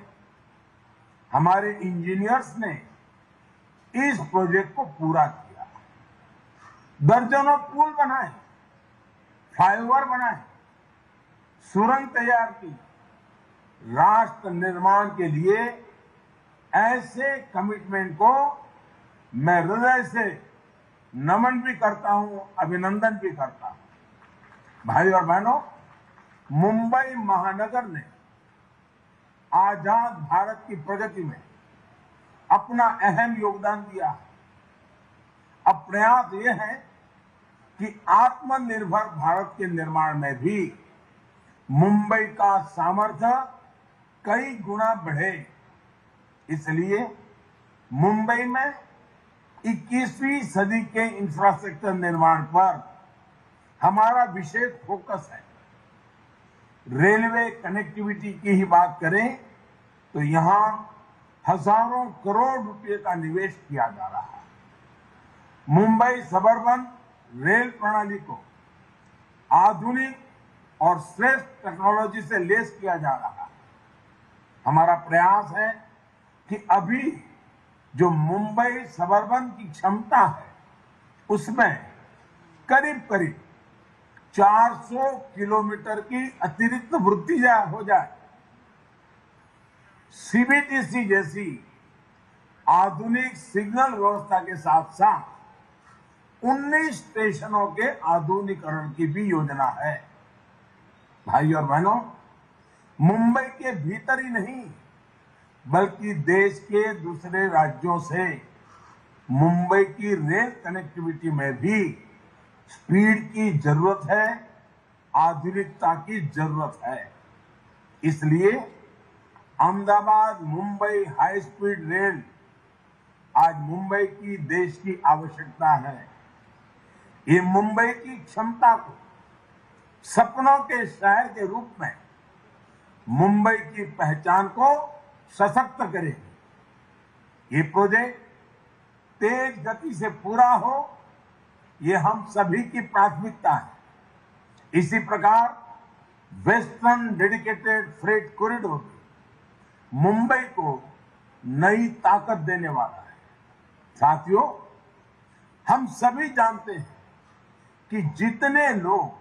हमारे इंजीनियर्स ने इस प्रोजेक्ट को पूरा किया। दर्जनों पुल बनाए, फ्लाईओवर बनाए, सुरंग तैयार की। राष्ट्र निर्माण के लिए ऐसे कमिटमेंट को मैं हृदय से नमन भी करता हूं, अभिनंदन भी करता हूं। भाई और बहनों, मुंबई महानगर ने आजाद भारत की प्रगति में अपना अहम योगदान दिया है। अब प्रयास ये है कि आत्मनिर्भर भारत के निर्माण में भी मुंबई का सामर्थ्य कई गुना बढ़े। इसलिए मुंबई में 21वीं सदी के इंफ्रास्ट्रक्चर निर्माण पर हमारा विशेष फोकस है। रेलवे कनेक्टिविटी की ही बात करें तो यहां हजारों करोड़ रुपए का निवेश किया जा रहा है। मुंबई सबर्बन रेल प्रणाली को आधुनिक और श्रेष्ठ टेक्नोलॉजी से लैस किया जा रहा है। हमारा प्रयास है कि अभी जो मुंबई सबर्बन की क्षमता है उसमें करीब करीब 400 किलोमीटर की अतिरिक्त वृद्धि हो जाए। सीबीटीसी जैसी आधुनिक सिग्नल व्यवस्था के साथ साथ 19 स्टेशनों के आधुनिकीकरण की भी योजना है। भाई और बहनों, मुंबई के भीतर ही नहीं बल्कि देश के दूसरे राज्यों से मुंबई की रेल कनेक्टिविटी में भी स्पीड की जरूरत है, आधुनिकता की जरूरत है। इसलिए अहमदाबाद मुंबई हाई स्पीड रेल आज मुंबई की देश की आवश्यकता है। ये मुंबई की क्षमता को सपनों के शहर के रूप में मुंबई की पहचान को सशक्त करेगी। ये प्रोजेक्ट तेज गति से पूरा हो, ये हम सभी की प्राथमिकता है। इसी प्रकार western dedicated freight corridor Mumbai को नई ताकत देने वाला है। साथियों, हम सभी जानते हैं कि जितने लोग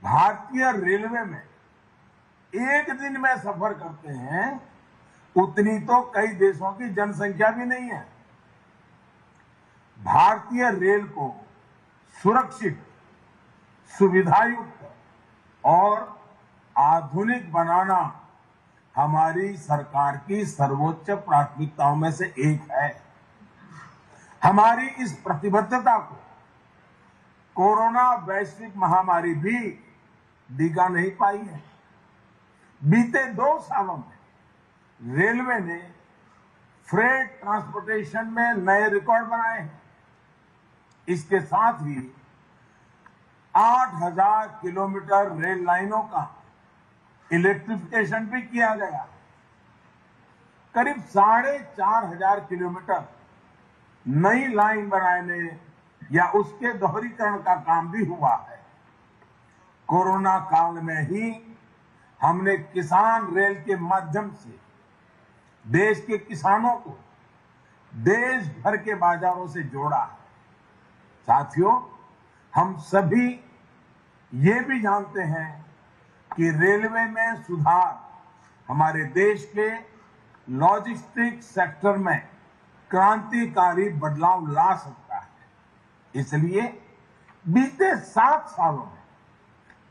भारतीय रेलवे में एक दिन में सफर करते हैं, उतनी तो कई देशों की जनसंख्या भी नहीं है। भारतीय रेल को सुरक्षित, सुविधायुक्त और आधुनिक बनाना हमारी सरकार की सर्वोच्च प्राथमिकताओं में से एक है। हमारी इस प्रतिबद्धता को कोरोना वैश्विक महामारी भी डिगा नहीं पाई है। बीते 2 सालों में रेलवे ने फ्रेट ट्रांसपोर्टेशन में नए रिकॉर्ड बनाए हैं। इसके साथ ही 8,000 किलोमीटर रेल लाइनों का इलेक्ट्रिफिकेशन भी किया गया। करीब 4,500 किलोमीटर नई लाइन बनाने या उसके दोहरीकरण का काम भी हुआ है। कोरोना काल में ही हमने किसान रेल के माध्यम से देश के किसानों को देश भर के बाजारों से जोड़ा है। साथियों, हम सभी ये भी जानते हैं कि रेलवे में सुधार हमारे देश के लॉजिस्टिक सेक्टर में क्रांतिकारी बदलाव ला सकता है। इसलिए बीते 7 सालों में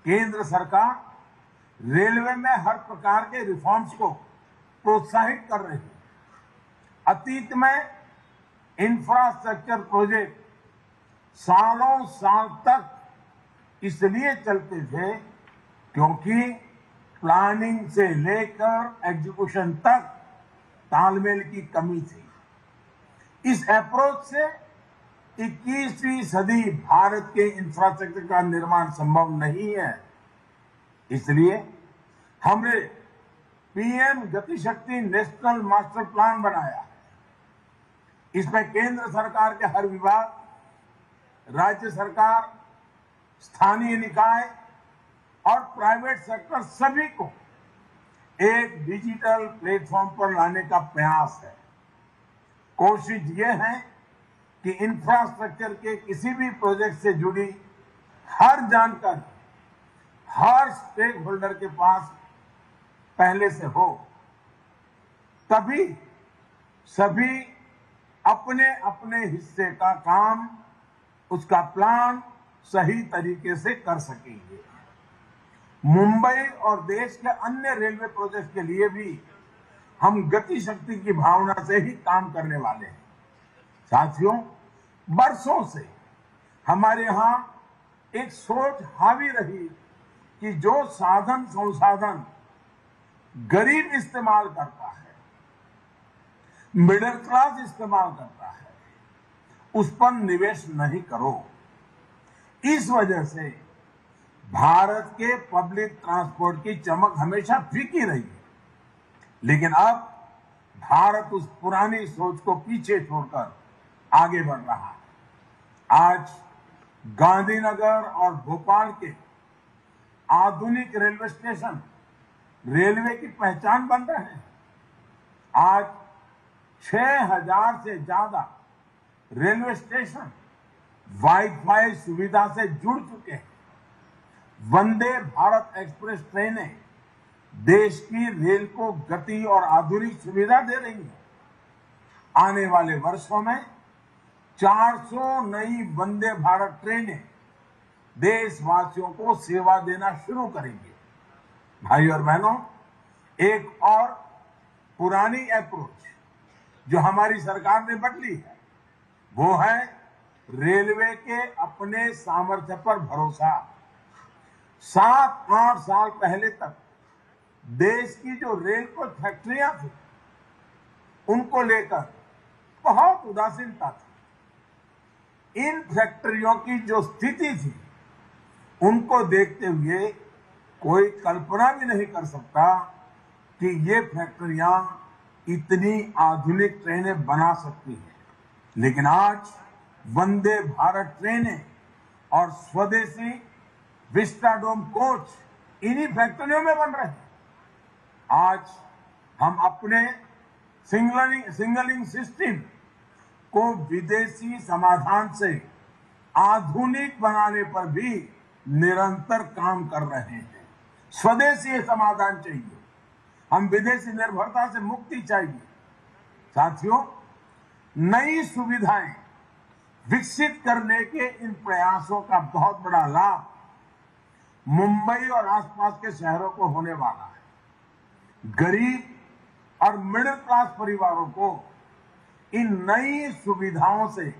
केंद्र सरकार रेलवे में हर प्रकार के रिफॉर्म्स को प्रोत्साहित कर रही है। अतीत में इंफ्रास्ट्रक्चर प्रोजेक्ट सालों साल तक इसलिए चलते थे क्योंकि प्लानिंग से लेकर एग्जीक्यूशन तक तालमेल की कमी थी। इस अप्रोच से 21वीं सदी भारत के इंफ्रास्ट्रक्चर का निर्माण संभव नहीं है। इसलिए हमने पीएम गति शक्ति नेशनल मास्टर प्लान बनाया। इसमें केंद्र सरकार के हर विभाग, राज्य सरकार, स्थानीय निकाय और प्राइवेट सेक्टर सभी को एक डिजिटल प्लेटफॉर्म पर लाने का प्रयास है। कोशिश ये है कि इंफ्रास्ट्रक्चर के किसी भी प्रोजेक्ट से जुड़ी हर जानकारी हर स्टेक होल्डर के पास पहले से हो, तभी सभी अपने अपने हिस्से का काम, उसका प्लान सही तरीके से कर सकेंगे। मुंबई और देश के अन्य रेलवे प्रोजेक्ट के लिए भी हम गति शक्ति की भावना से ही काम करने वाले हैं। साथियों, बरसों से हमारे यहाँ एक सोच हावी रही कि जो साधन संसाधन गरीब इस्तेमाल करता है, मिडिल क्लास इस्तेमाल करता है, उस पर निवेश नहीं करो। इस वजह से भारत के पब्लिक ट्रांसपोर्ट की चमक हमेशा फीकी रही है। लेकिन अब भारत उस पुरानी सोच को पीछे छोड़कर आगे बढ़ रहा है। आज गांधीनगर और भोपाल के आधुनिक रेलवे स्टेशन रेलवे की पहचान बन रहे हैं। आज 6,000 से ज्यादा रेलवे स्टेशन वाईफाई सुविधा से जुड़ चुके हैं। वंदे भारत एक्सप्रेस ट्रेनें देश की रेल को गति और आधुनिक सुविधा दे रही हैं। आने वाले वर्षों में 400 नई वंदे भारत ट्रेनें देशवासियों को सेवा देना शुरू करेंगे। भाई और बहनों, एक और पुरानी अप्रोच जो हमारी सरकार ने बदली है, वो है रेलवे के अपने सामर्थ्य पर भरोसा। 7-8 साल पहले तक देश की जो रेल को फैक्ट्रियां थी उनको लेकर बहुत उदासीनता थी। इन फैक्ट्रियों की जो स्थिति थी उनको देखते हुए कोई कल्पना भी नहीं कर सकता कि ये फैक्ट्रियां इतनी आधुनिक ट्रेनें बना सकती हैं। लेकिन आज वंदे भारत ट्रेनें और स्वदेशी विस्टाडोम कोच इन्हीं फैक्ट्रियों में बन रहे हैं। आज हम अपने सिग्नलिंग सिस्टम को विदेशी समाधान से आधुनिक बनाने पर भी निरंतर काम कर रहे हैं। स्वदेशी समाधान चाहिए, हम विदेशी निर्भरता से मुक्ति चाहिए। साथियों, नई सुविधाएं विकसित करने के इन प्रयासों का बहुत बड़ा लाभ मुंबई और आसपास के शहरों को होने वाला है। गरीब और मिडिल क्लास परिवारों को इन नई सुविधाओं से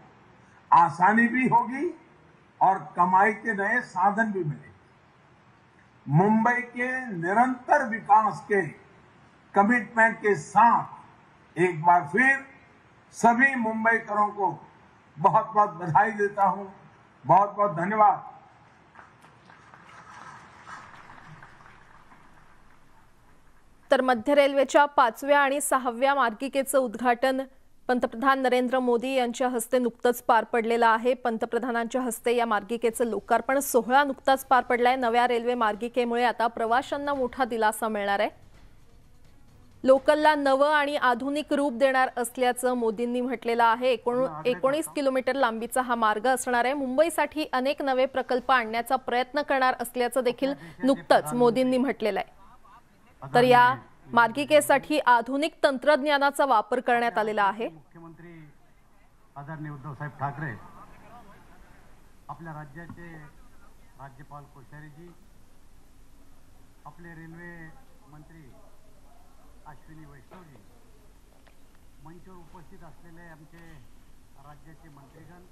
आसानी भी होगी और कमाई के नए साधन भी मिलेंगे। मुंबई के निरंतर विकास के कमिटमेंट के साथ एक बार फिर सभी मुंबईकरों को बहुत बहुत बधाई देता हूं। बहुत बहुत धन्यवाद। तर मध्य रेल्वेच्या 5व्या आणि 6व्या मार्गिकेचं उद्घाटन पंतप्रधान नरेंद्र मोदी यांच्या हस्ते नुकतंच पार पडलेलं आहे। पंतप्रधानांच्या हस्ते या मार्गिकेचं लोकार्पण सोहळा नुकताच पार पडलाय। नव्या रेल्वे मार्गिकेमुळे आता प्रवाशांना मोठा दिलासा मिळणार आहे। लोकलला नवं आणि आधुनिक रूप देणार असल्याचं मोदींनी म्हटलेलं आहे। 19 किलोमीटर लांबीचा हा मार्ग असणार आहे। मुंबईसाठी अनेक नवे प्रकल्प आणण्याचा प्रयत्न करणार असल्याचं देखील नुकतंच मोदींनी म्हटलेलं आहे। तर या मार्गिकेसाठी आधुनिक तंत्रज्ञानाचा वापर करण्यात आलेला आहे। मुख्यमंत्री आदरणीय उद्धव साहेब ठाकरे, आपल्या राज्याचे राज्यपाल कोश्यारी जी, आपले रेल्वे मंत्री अश्विनी वैष्णव जी, मंचावर उपस्थित असलेले आमचे राज्याचे मंत्रीगण,